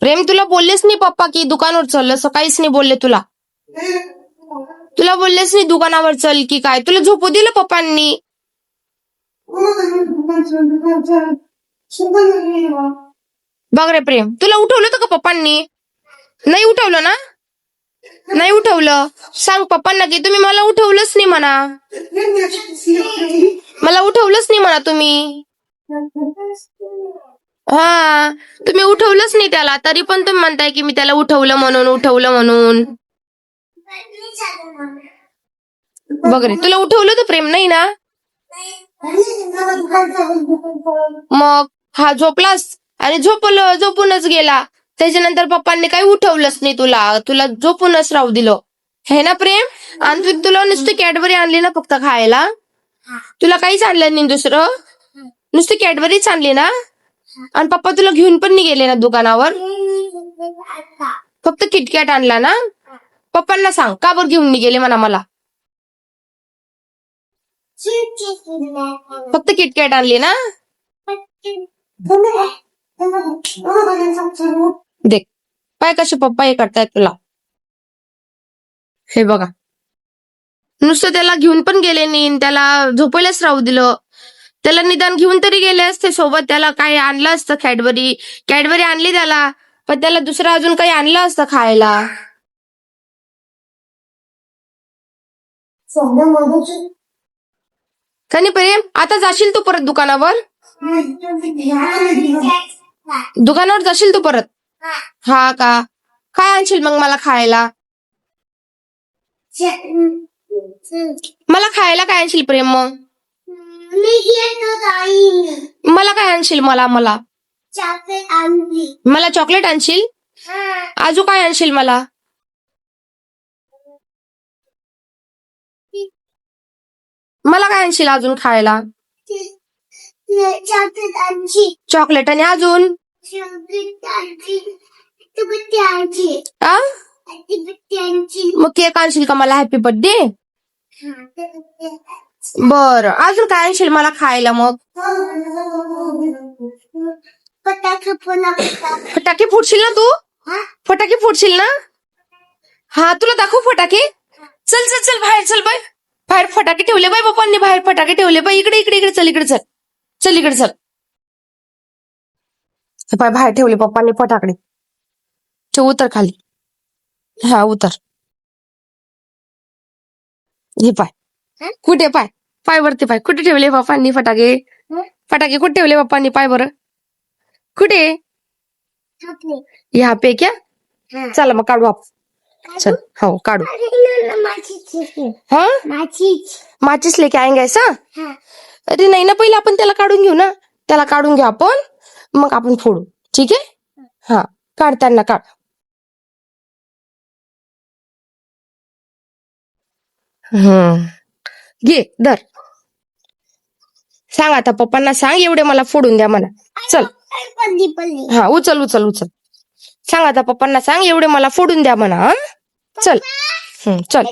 प्रेम तुला बोललेच नाही पप्पा की दुकानावर चल, असं काहीच नाही बोलले तुला. तुला बोललेच नाही दुकानावर चल की काय, तुला झोपू दिलं पप्पांनी. बघ रे प्रेम, तुला उठवलं होतं का पप्पांनी? नाही उठवलं ना? नाही उठवलं. सांग पप्पांना की तुम्ही मला उठवलंच नाही म्हणा. मला उठवलंच नाही म्हणा तुम्ही. हा, तुम्ही उठवलंच नाही त्याला, तरी पण तुम्ही म्हणताय की मी त्याला उठवलं म्हणून. बघ रे, तुला उठवलं तर प्रेम नाही ना? मग हा झोपलास आणि झोपूनच गेला. त्याच्यानंतर पप्पांनी काही उठवलंच नाही तुला झोपूनच राहू दिलं. हे ना प्रेम? आणि तुला नुसती कॅडबरी आणली ना फक्त खायला? तुला काहीच आणलं नाही दुसरं? नुसती कॅडबरीच आणली ना? आणि पप्पा तुला घेऊन पण नाही गेले ना दुकानावर? फक्त किटकॅट आणला ना? पप्पांना सांग का बरं घेऊन नाही गेले म्हणा मला. फक्त किटकॅट आणली ना? देख पाय कसे पप्पा हे करतायत तुला. हे बघा, नुसतं त्याला घेऊन पण गेले नाही, त्याला झोपायलाच राहू दिलं. त्याला निदान घेऊन तरी गेले असते सोबत, त्याला काही आणलं असतं. कॅडबरी आणली त्याला, पण त्याला दुसरं अजून काही आणलं असतं खायला. का नाही प्रेम? आता जाशील तू परत दुकानावर? दुकानावर जाशील तू परत? हा का? काय आणशील मग मला खायला? मला खायला काय आणशील प्रेम मग? मला काय आणशील? मला चॉकलेट आणशील? अजून काय आणशील मला? मला काय आणशील अजून खायला? चॉकलेट आणि अजून? मग केक आणशील का मला हॅपी बर्थडे? बरं, अजून काय आणशील मला खायला मग? फटाके फुटशील ना तू? फटाके फुटशील ना? हा, तुला दाखवू फटाके? चल चल चल बाहेर, चल बाय बाहेर. फटाके ठेवले बाय पप्पांनी, बाहेर फटाके ठेवले बाय. इकडे चल, इकडे चल. पाय बाहेर ठेवले पप्पांनी फटाकडे. उतर खाली. हा उतर. हे पाय कुठे, पाय वरती पाय. कुठे ठेवले पप्पांनी फटाके? कुठे ठेवले पप्पांनी? पाय बरं कुठे? यहाँ पे क्या? चला मग काढू आपण. चल हो काढू. हाँ माचिस लेके आएंगे ऐसा? अरे नाही ना, पहिले आपण त्याला काढून घेऊ ना. त्याला काढून घेऊ आपण, मग आपण फोडू. ठीक आहे? हा काढ, त्यांना काढ. घे धर. सांग आता पप्पांना, सांग एवढे मला फोडून द्या म्हणा. चल हा उचल. सांग आता पप्पांना, सांग एवढे मला फोडून द्या म्हणा. चल चल.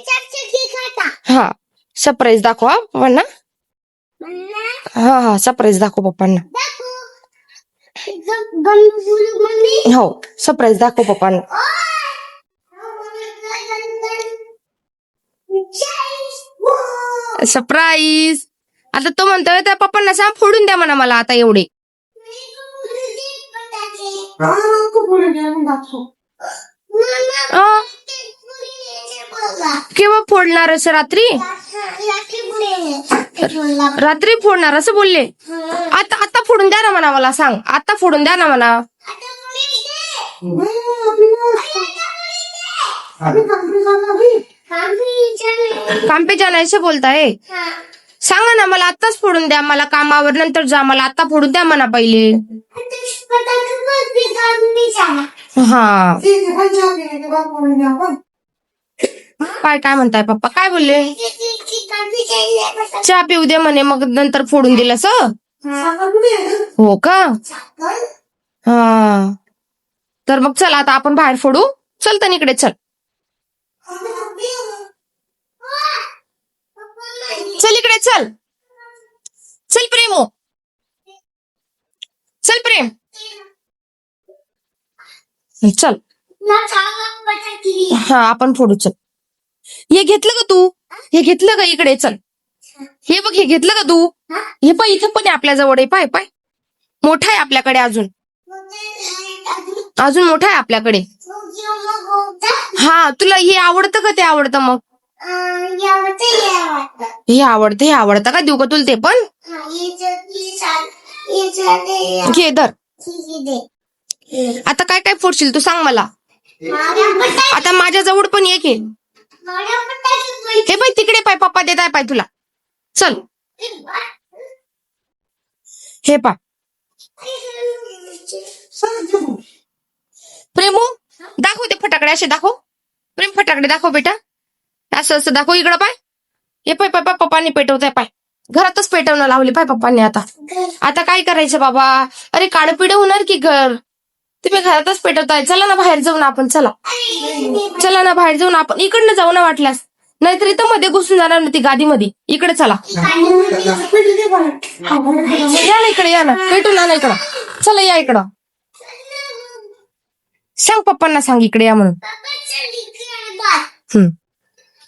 हा सरप्राईज दाखव हा पप्पांना. हा सरप्राईज दाखव पप्पांना. हो सरप्राईज दाखव पप्पांना. सरप्राईज. आता तो म्हणतोय त्या पप्पांना सांग फोडून द्या म्हणा मला आता एवढे. केव्हा फोडणार असं? रात्री फोडणार असं बोलले. आता फोडून द्या ना म्हणा मला. सांग आता फोडून द्या ना म्हणा. काम पे जाना ऐसे बोलता है? सांगा ना मला, आताच फोडून द्या. मला कामावर नंतर जा, मला आता फोडून द्या म्हणा पहिले. हा काय म्हणताय पप्पा? काय बोलले? चहा पिऊ दे म्हणे, मग नंतर फोडून दिलं असं? हो का? हा तर मग चल आता आपण बाहेर फोडू. चल तर इकडे चल. इकडे चल. प्रेमो चल प्रेम. चल हा आपण फोडू चल. हे घेतलं का तू? हे घेतलं का? इकडे चल. हे बघ, हे घेतलं का तू? हे पाय इथं पण आहे आपल्या जवळ. पाय पाय मोठा आहे आपल्याकडे अजून. अजून मोठा आहे आपल्याकडे. हा तुला हे आवडतं का ते आवडतं मग? हे आवडतं का? देऊ का तुला ते पण? घे धर. आता काय काय फोडशील तू सांग मला. आता माझ्या जवळ पण एक आहे. हे पाय तिकडे पाय, पप्पा देत आहे पाय तुला. चल हे पाय. प्रेमू दाखव ते फटाकडे, असे दाखव. प्रेम फटाकडे दाखव बेटा. असं असं दाखव. इकडं पाय. हे पाय पाय पप्पांनी पेटवताय पाय. घरातच पेटवणं लावले पाय पप्पांनी. आता काय करायचं बाबा? अरे काळपिढ होणार की घर. तुम्ही घरातच पेटवताय. चला ना बाहेर जाऊन आपण. चला ना बाहेर जाऊन आपण. इकडनं जाऊ ना वाटल्यास, नाहीतर इथं मध्ये घुसून जाणार ना ती गादीमध्ये. इकडे चला. या ना इकडे, या ना पेटून ना इकडं. चला या इकडं. सांग पप्पांना, सांग इकडे या म्हणून.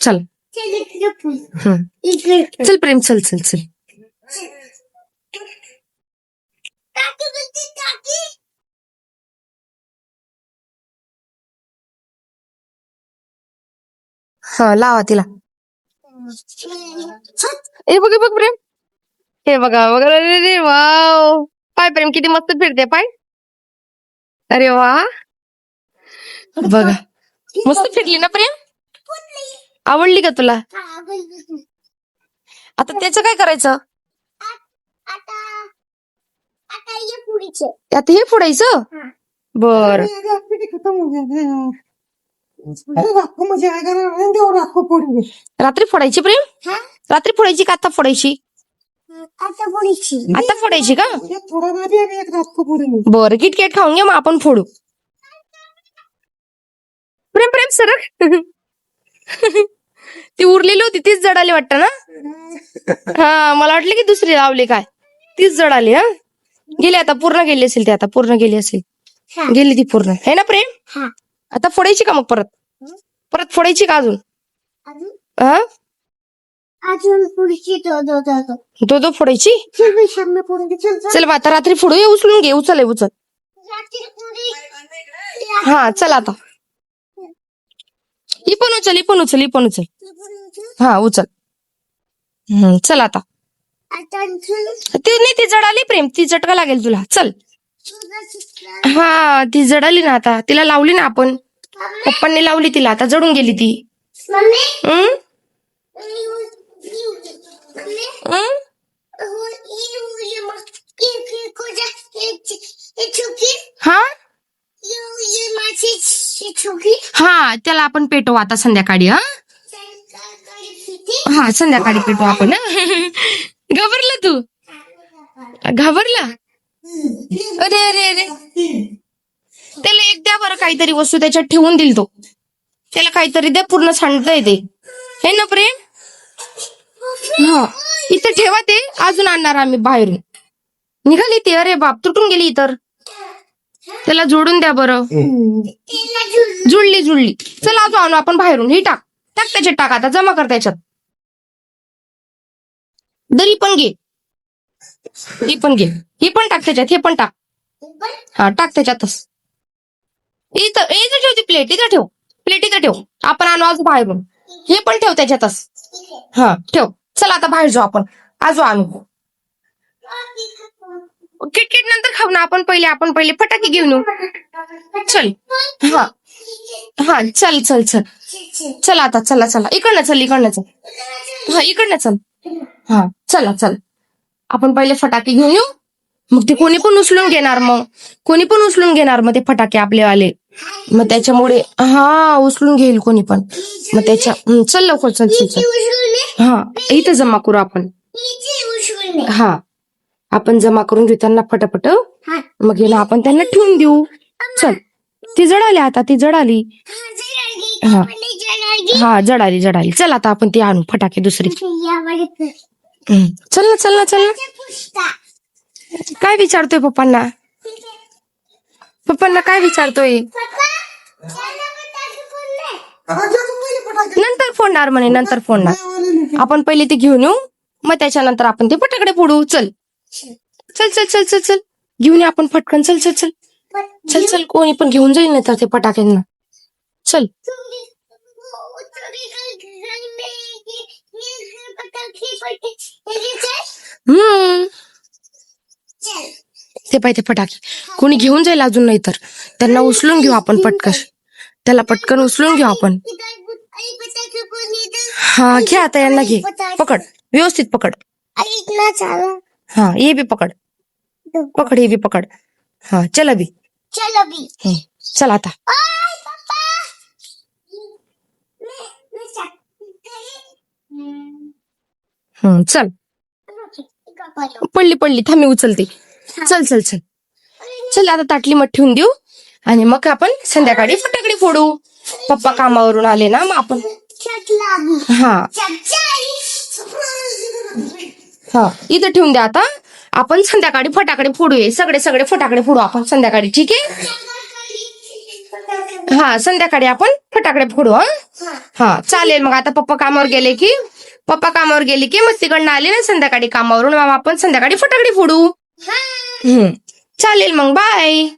चल चल प्रेम, चल चल चल. हा लावा तिला. हे बघ प्रेम. हे बघा बघा. अरे वाव. पाय प्रेम किती मस्त फिरते पाय. अरे वा बघा, मस्त फिरली ना प्रेम. आवडली का तुला? आता त्याचं काय करायचं? आता हे फोडायचं. बर रात्री फोडायची प्रेम? रात्री फोडायची का आता फोडायची? आता फोडायची का? बर किटकॅट खाऊन घे मग आपण फोडू. प्रेम प्रेम सरक. ती उरलेली होती तीच जडाली वाटतं ना? हा मला वाटलं की दुसरी लावली काय. तीच जडाली. हा गेली आता, पूर्ण गेली असेल ती. आता पूर्ण गेली असेल. गेली ती पूर्ण, है ना प्रेम? आता फोडायची का मग परत फोडायची का अजून? हा अजून पुढची दो फोडायची. चल मग आता रात्री फोडू. उचलून घे. उचल. हा चल आता. ही पण उचल. हा उचल. चल आता. ती नाही, ती जडाली प्रेम. ती झटका लागेल तुला. चल. हा ती जडाली ना आता. तिला लावली ना आपण. पप्पांनी लावली तिला. आता जडून गेली ती. हा हा त्याला आपण पेटवू आता संध्याकाळी. हा संध्याकाळी पेटवू आपण. घाबरला तू? घाबरला? अरे अरे अरे. त्याला एक द्या बरं काहीतरी वस्तू त्याच्यात ठेवून दिल तो. त्याला काहीतरी द्या, पूर्ण सांडता येते. हे ना प्रेम? हा इथं ठेवा ते. अजून आणणार आम्ही बाहेरून. निघाली ती. अरे बाप, तुटून गेली तर. त्याला जोडून द्या बरं. जुळली. चला अजून आणू आपण बाहेरून. ही टाक त्याच्यात. टाक आता. जमा कर त्याच्यात. दरी पण घे. ही पण घे. ही पण टाक त्याच्यात. हे पण टाक. हा टाक त्याच्यातच. इथं ठेव ती प्लेट. इथं ठेव. आपण आणू आज बाहेरून. हे पण ठेव त्याच्यातच. हा ठेव. चला आता बाहेर जाऊ आपण. आजू आणू. किटकिट नंतर खाऊ ना. आपण पहिले फटाके घेऊन येऊ. चल. हा चल. चला आता. चला इकडनं चल. हा इकडनं चल. हा चला. आपण पहिले फटाके घेऊन येऊ. मग ते कोणी पण उचलून घेणार मग ते फटाके आपले आले. मग त्याच्यामुळे उचलून घेईल कोणी पण. मग त्याच्या चल लवकर. चल. हा इथं जमा करू आपण. हा आपण जमा करून घेऊ त्यांना फटाफट. मग ना आपण त्यांना ठेवून देऊ. चल. ती जडाली आता. हा जडाली. चल आता आपण ती आणू फटाके दुसरी. चल ना. काय विचारतोय पप्पांना? काय विचारतोय? नंतर फोडणार म्हणे, नंतर फोडणार. आपण पहिले ते घेऊन येऊ, मग त्याच्यानंतर आपण ते फटाकडे फोडू. चल चल चल चल चल चल घेऊन ये आपण पटकन. चल चल चल चल चल कोणी पण घेऊन जाईल नाही तर ते फटाक्यांना. चल ते पाहिजे फटाके कोणी घेऊन जाईल अजून, नाही तर त्यांना उचलून घेऊ आपण पटकन. त्याला पटकन उचलून घेऊ आपण. हा घे आता, यांना घे, पकड व्यवस्थित पकड. हा ये बी पकड, पकड, हे बी पकड. हा चल अभी, चलो भी चल आता. चल पडली पडली, थांबी उचलते. चल चल चल चल आता ताटली मत ठेवून देऊ आणि मग आपण संध्याकाळी फटाकडे फोडू. पप्पा कामावरून आले ना, मग आपण हा हा इथं ठेवून द्या. आता आपण संध्याकाळी फटाकडे फोडूये, सगळे सगळे फटाकडे फोडू आपण संध्याकाळी, ठीक आहे? हा संध्याकाळी आपण फटाकडे फोडू. हा चालेल. मग आता पप्पा कामावर गेले की मग तिकडनं आले ना संध्याकाळी कामावरून, मग आपण संध्याकाळी फटाकडे फोडू. चालेल मग, बाय.